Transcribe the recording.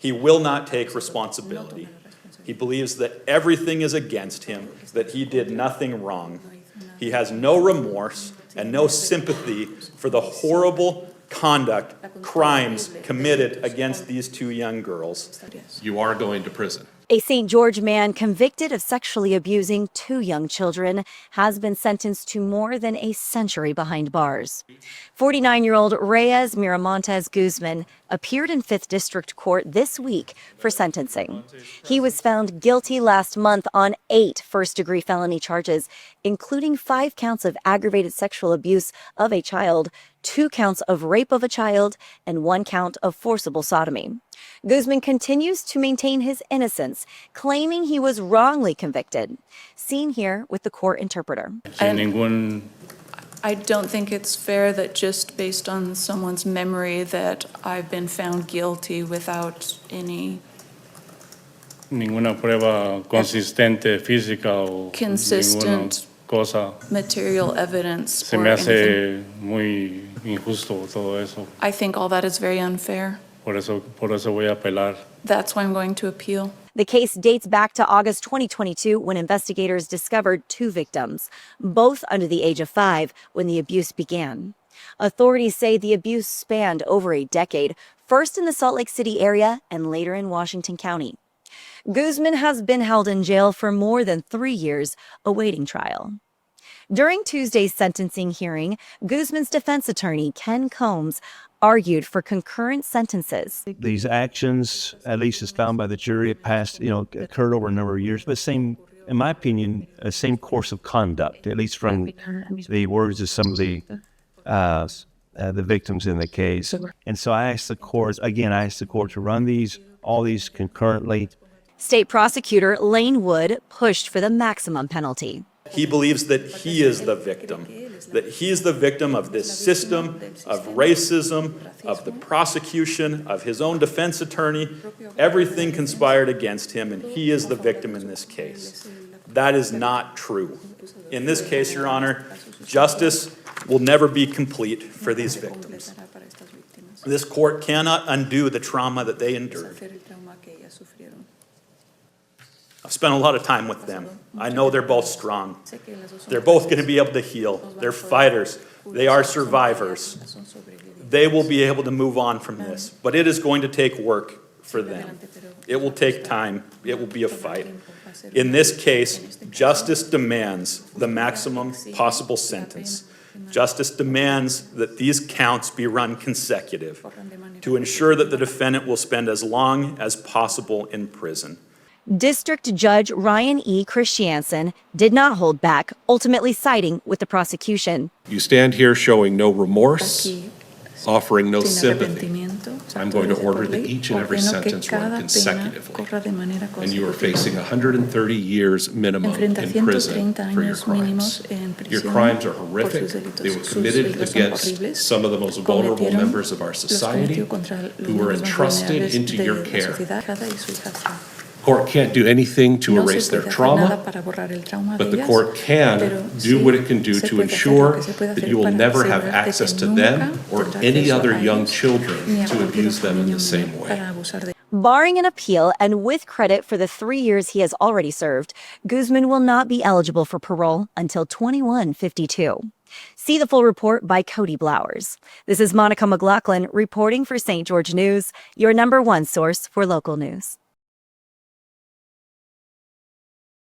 He will not take responsibility. He believes that everything is against him, that he did nothing wrong. He has no remorse and no sympathy for the horrible conduct, crimes committed against these two young girls. You are going to prison. A St. George man convicted of sexually abusing two young children has been sentenced to more than a century behind bars. 49-year-old Reyes Miramontes Guzman appeared in 5th District Court this week for sentencing. He was found guilty last month on 8 first-degree felony charges, including 5 counts of aggravated sexual abuse of a child, 2 counts of rape of a child, and 1 count of forcible sodomy. Guzman continues to maintain his innocence, claiming he was wrongly convicted. Seen here with the court interpreter. I don't think it's fair that just based on someone's memory that I've been found guilty without any ninguna prueba consistente física o consistent cosa. Material evidence. Se me hace muy injusto todo eso. I think all that is very unfair. Por eso voy a apelar. That's why I'm going to appeal. The case dates back to August 2022 when investigators discovered 2 victims, both under the age of 5 when the abuse began. Authorities say the abuse spanned over a decade, first in the Salt Lake City area and later in Washington County. Guzman has been held in jail for more than 3 years, awaiting trial. During Tuesday's sentencing hearing, Guzman's defense attorney, Ken Combs, argued for concurrent sentences. These actions, at least as found by the jury, occurred over a number of years, but in my opinion, same course of conduct, at least from the words of some of the victims in the case. And so I asked the court to run all these concurrently. State prosecutor Lane Wood pushed for the maximum penalty. He believes that he is the victim, that he's the victim of this system, of racism, of the prosecution, of his own defense attorney. Everything conspired against him, and he is the victim in this case. That is not true. In this case, Your Honor, justice will never be complete for these victims. This court cannot undo the trauma that they endured. I've spent a lot of time with them. I know they're both strong. They're both going to be able to heal. They're fighters. They are survivors. They will be able to move on from this. But it is going to take work for them. It will take time. It will be a fight. In this case, justice demands the maximum possible sentence. Justice demands that these counts be run consecutive to ensure that the defendant will spend as long as possible in prison. District Judge Ryan E. Christiansen did not hold back, ultimately siding with the prosecution. You stand here showing no remorse, offering no sympathy. I'm going to order that each and every sentence run consecutively. And you are facing 130 years minimum in prison for your crimes. Your crimes are horrific. They were committed against some of the most vulnerable members of our society who were entrusted into your care. Court can't do anything to erase their trauma, but the court can do what it can do to ensure that you will never have access to them or any other young children to abuse them in the same way. Barring an appeal and with credit for the 3 years he has already served, Guzman will not be eligible for parole until 2152. See the full report by Cody Blowers. This is Monica McLaughlin reporting for St. George News, your #1 source for local news.